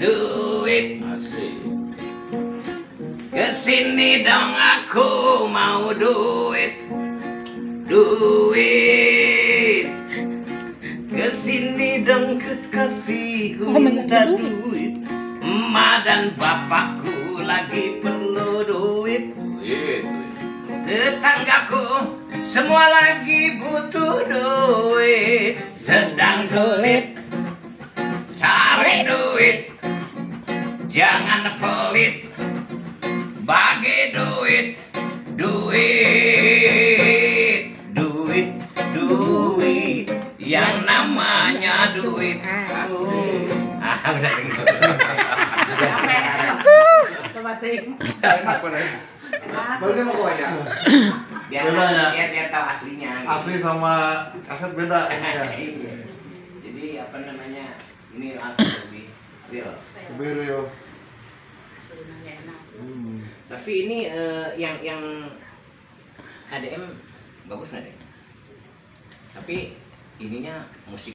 duit. Asik. Kesini dong aku mau duit. Duit. Kesini dong kekasihku minta duit. Emak dan bapakku lagi perlu duit. Duit. Tetanggaku semua lagi butuh duit. Sedang sulit cari duit. Jangan pelit bagi duit. Duit, duit, duit. Yang namanya duit. Udah Enak bener. Baru dia mau ya. biar tahu aslinya. Asli sama aset beda ini ya. Iya. Jadi apa namanya? Ini lebih real. Lebih real. Tapi ini yang HDM bagus nggak deh? Tapi ininya musik